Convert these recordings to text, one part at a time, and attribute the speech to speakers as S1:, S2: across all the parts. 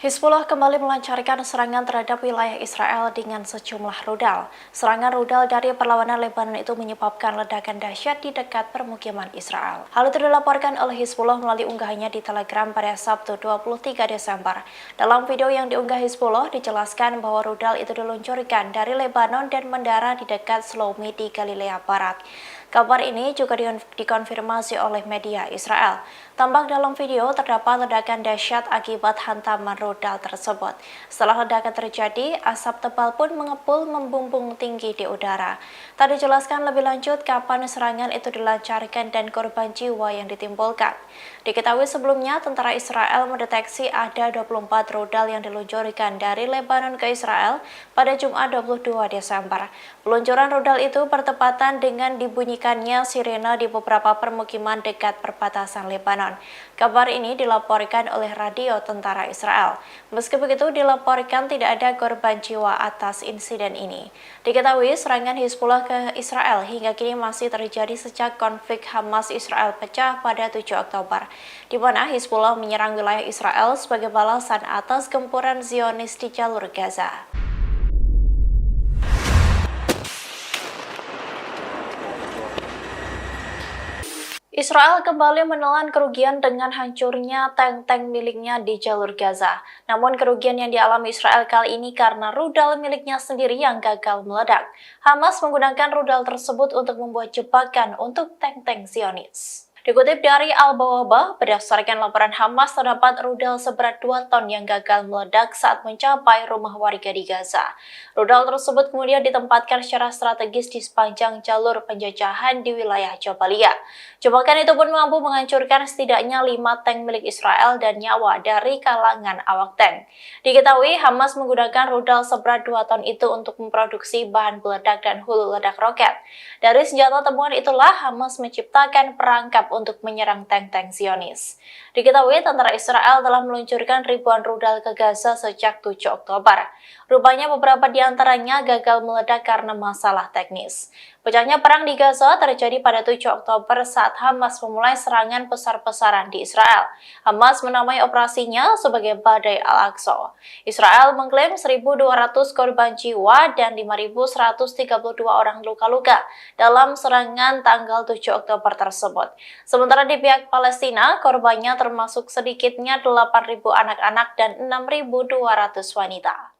S1: Hizbullah kembali melancarkan serangan terhadap wilayah Israel dengan sejumlah rudal. Serangan rudal dari perlawanan Lebanon itu menyebabkan ledakan dahsyat di dekat permukiman Israel. Hal itu dilaporkan oleh Hizbullah melalui unggahannya di Telegram pada Sabtu 23 Desember. Dalam video yang diunggah Hizbullah dijelaskan bahwa rudal itu diluncurkan dari Lebanon dan mendarat di dekat Shlomi di Galilea Barat. Kabar ini juga dikonfirmasi oleh media Israel. Tampak dalam video terdapat ledakan dahsyat akibat hantaman rudal tersebut. Setelah ledakan terjadi, asap tebal pun mengepul membumbung tinggi di udara. Tak dijelaskan lebih lanjut kapan serangan itu dilancarkan dan korban jiwa yang ditimbulkan. Diketahui sebelumnya, tentara Israel mendeteksi ada 24 rudal yang diluncurkan dari Lebanon ke Israel pada Jumat 22 Desember. Peluncuran rudal itu bertepatan dengan dibunyikannya sirene di beberapa permukiman dekat perbatasan Lebanon. Kabar ini dilaporkan oleh radio tentara Israel. Meski begitu, dilaporkan tidak ada korban jiwa atas insiden ini. Diketahui serangan Hizbullah ke Israel hingga kini masih terjadi sejak konflik Hamas-Israel pecah pada 7 Oktober, di mana Hizbullah menyerang wilayah Israel sebagai balasan atas gempuran Zionis di jalur Gaza. Israel kembali menelan kerugian dengan hancurnya tank-tank miliknya di jalur Gaza. Namun kerugian yang dialami Israel kali ini karena rudal miliknya sendiri yang gagal meledak. Hamas menggunakan rudal tersebut untuk membuat jebakan untuk tank-tank Zionis. Dikutip dari Al-Bawabah, berdasarkan laporan Hamas terdapat rudal seberat 2 ton yang gagal meledak saat mencapai rumah warga di Gaza. Rudal tersebut kemudian ditempatkan secara strategis di sepanjang jalur penjajahan di wilayah Jabalia. Jebakan itu pun mampu menghancurkan setidaknya 5 tank milik Israel dan nyawa dari kalangan awak tank. Diketahui Hamas menggunakan rudal seberat 2 ton itu untuk memproduksi bahan peledak dan hulu ledak roket. Dari senjata temuan itulah Hamas menciptakan perangkap untuk menyerang tank-tank Zionis. Diketahui tentara Israel telah meluncurkan ribuan rudal ke Gaza sejak 7 Oktober. Rupanya beberapa di antaranya gagal meledak karena masalah teknis. Pecahnya perang di Gaza terjadi pada 7 Oktober saat Hamas memulai serangan besar-besaran di Israel. Hamas menamai operasinya sebagai Badai Al-Aqsa. Israel mengklaim 1.200 korban jiwa dan 5.132 orang luka-luka dalam serangan tanggal 7 Oktober tersebut. Sementara di pihak Palestina, korbannya termasuk sedikitnya 8.000 anak-anak dan 6.200 wanita.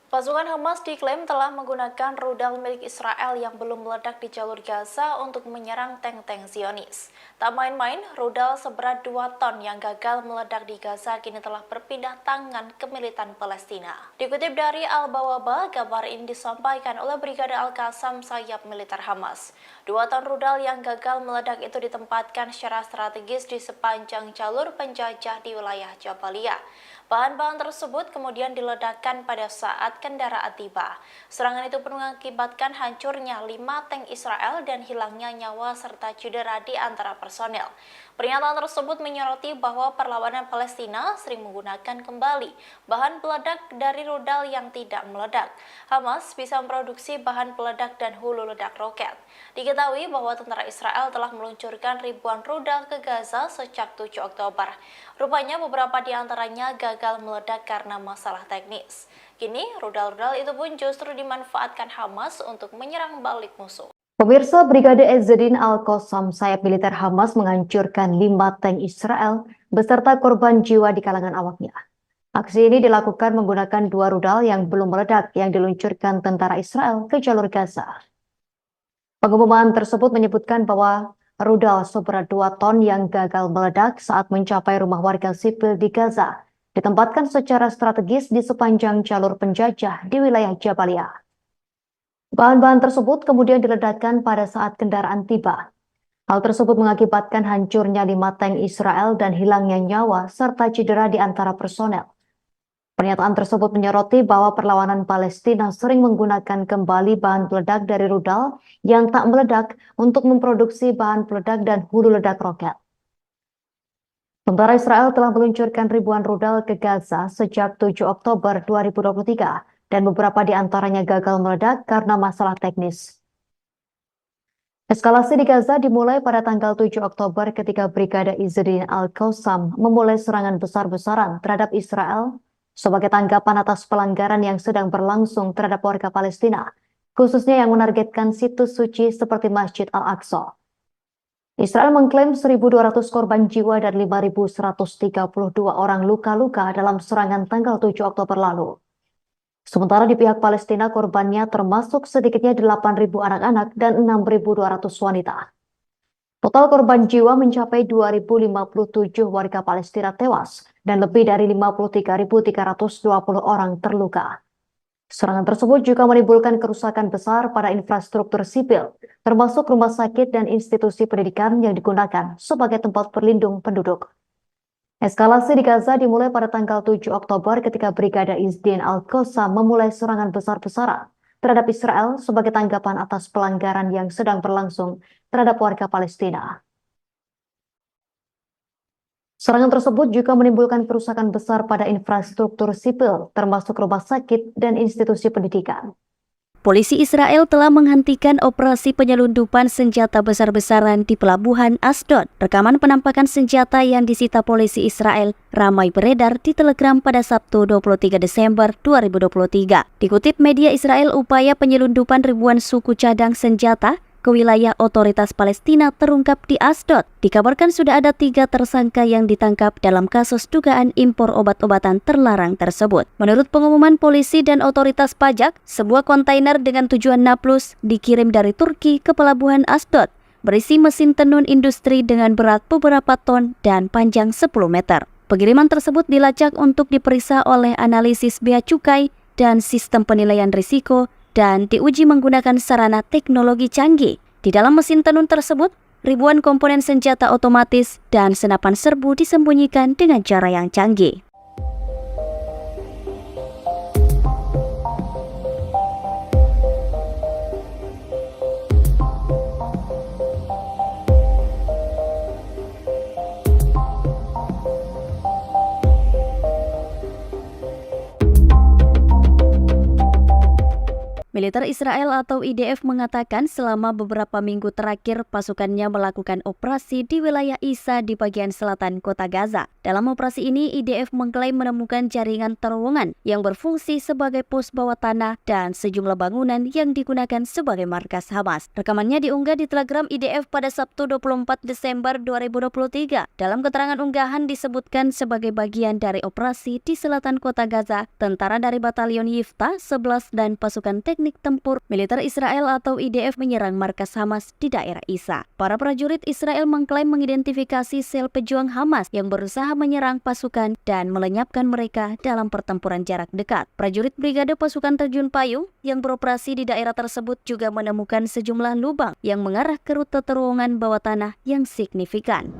S1: Pasukan Hamas diklaim telah menggunakan rudal milik Israel yang belum meledak di jalur Gaza untuk menyerang tank-tank Zionis. Tak main-main, rudal seberat 2 ton yang gagal meledak di Gaza kini telah berpindah tangan ke militan Palestina. Dikutip dari Al-Bawabah, kabar ini disampaikan oleh Brigade Al-Qassam sayap militer Hamas. 2 ton rudal yang gagal meledak itu ditempatkan secara strategis di sepanjang jalur penjajah di wilayah Jabalia. Bahan-bahan tersebut kemudian diledakkan pada saat kendaraan tiba. Serangan itu pun mengakibatkan hancurnya 5 tank Israel dan hilangnya nyawa serta cedera di antara personel. Pernyataan tersebut menyoroti bahwa perlawanan Palestina sering menggunakan kembali bahan peledak dari rudal yang tidak meledak. Hamas bisa memproduksi bahan peledak dan hulu ledak roket. Diketahui bahwa tentara Israel telah meluncurkan ribuan rudal ke Gaza sejak 7 Oktober. Rupanya beberapa di antaranya gagal meledak karena masalah teknis. Kini, rudal-rudal itu pun justru dimanfaatkan Hamas untuk menyerang balik musuh.
S2: Pemirsa, Brigade Izzuddin Al-Qassam sayap militer Hamas menghancurkan 5 tank Israel beserta korban jiwa di kalangan awaknya. Aksi ini dilakukan menggunakan 2 rudal yang belum meledak yang diluncurkan tentara Israel ke jalur Gaza. Pengumuman tersebut menyebutkan bahwa rudal seberat 2 ton yang gagal meledak saat mencapai rumah warga sipil di Gaza ditempatkan secara strategis di sepanjang jalur penjajah di wilayah Jabalia. Bahan-bahan tersebut kemudian diledakkan pada saat kendaraan tiba. Hal tersebut mengakibatkan hancurnya 5 tank Israel dan hilangnya nyawa serta cedera di antara personel. Pernyataan tersebut menyoroti bahwa perlawanan Palestina sering menggunakan kembali bahan peledak dari rudal yang tak meledak untuk memproduksi bahan peledak dan hulu ledak roket. Tentara Israel telah meluncurkan ribuan rudal ke Gaza sejak 7 Oktober 2023 dan beberapa di antaranya gagal meledak karena masalah teknis. Eskalasi di Gaza dimulai pada tanggal 7 Oktober ketika Brigade Izzuddin Al-Qassam memulai serangan besar-besaran terhadap Israel sebagai tanggapan atas pelanggaran yang sedang berlangsung terhadap warga Palestina, khususnya yang menargetkan situs suci seperti Masjid Al-Aqsa. Israel mengklaim 1.200 korban jiwa dan 5.132 orang luka-luka dalam serangan tanggal 7 Oktober lalu. Sementara di pihak Palestina korbannya termasuk sedikitnya 8.000 anak-anak dan 6.200 wanita. Total korban jiwa mencapai 2.057 warga Palestina tewas dan lebih dari 53.320 orang terluka. Serangan tersebut juga menimbulkan kerusakan besar pada infrastruktur sipil, termasuk rumah sakit dan institusi pendidikan yang digunakan sebagai tempat berlindung penduduk. Eskalasi di Gaza dimulai pada tanggal 7 Oktober ketika Brigade Izzuddin Al-Qassam memulai serangan besar-besaran terhadap Israel sebagai tanggapan atas pelanggaran yang sedang berlangsung terhadap warga Palestina. Serangan tersebut juga menimbulkan kerusakan besar pada infrastruktur sipil, termasuk rumah sakit dan institusi pendidikan.
S3: Polisi Israel telah menghentikan operasi penyelundupan senjata besar-besaran di pelabuhan Asdod. Rekaman penampakan senjata yang disita polisi Israel ramai beredar di Telegram pada Sabtu 23 Desember 2023. Dikutip media Israel, upaya penyelundupan ribuan suku cadang senjata ke wilayah otoritas Palestina terungkap di Asdod. Dikabarkan sudah ada 3 tersangka yang ditangkap dalam kasus dugaan impor obat-obatan terlarang tersebut. Menurut pengumuman polisi dan otoritas pajak, sebuah kontainer dengan tujuan Nablus dikirim dari Turki ke pelabuhan Asdod, berisi mesin tenun industri dengan berat beberapa ton dan panjang 10 meter. Pengiriman tersebut dilacak untuk diperiksa oleh analisis bea cukai dan sistem penilaian risiko dan diuji menggunakan sarana teknologi canggih. Di dalam mesin tenun tersebut, ribuan komponen senjata otomatis dan senapan serbu disembunyikan dengan cara yang canggih. Militer Israel atau IDF mengatakan selama beberapa minggu terakhir pasukannya melakukan operasi di wilayah Isa di bagian selatan kota Gaza. Dalam operasi ini, IDF mengklaim menemukan jaringan terowongan yang berfungsi sebagai pos bawah tanah dan sejumlah bangunan yang digunakan sebagai markas Hamas. Rekamannya diunggah di Telegram IDF pada Sabtu 24 Desember 2023. Dalam keterangan unggahan disebutkan sebagai bagian dari operasi di selatan kota Gaza, tentara dari Batalion Yifta 11 dan pasukan teknik tempur militer Israel atau IDF menyerang markas Hamas di daerah Isa. Para prajurit Israel mengklaim mengidentifikasi sel pejuang Hamas yang berusaha menyerang pasukan dan melenyapkan mereka dalam pertempuran jarak dekat. Prajurit Brigade Pasukan Terjun Payung yang beroperasi di daerah tersebut juga menemukan sejumlah lubang yang mengarah ke rute terowongan bawah tanah yang signifikan.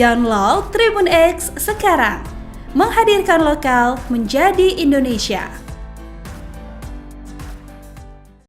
S4: Download Tribun X sekarang, menghadirkan lokal menjadi Indonesia.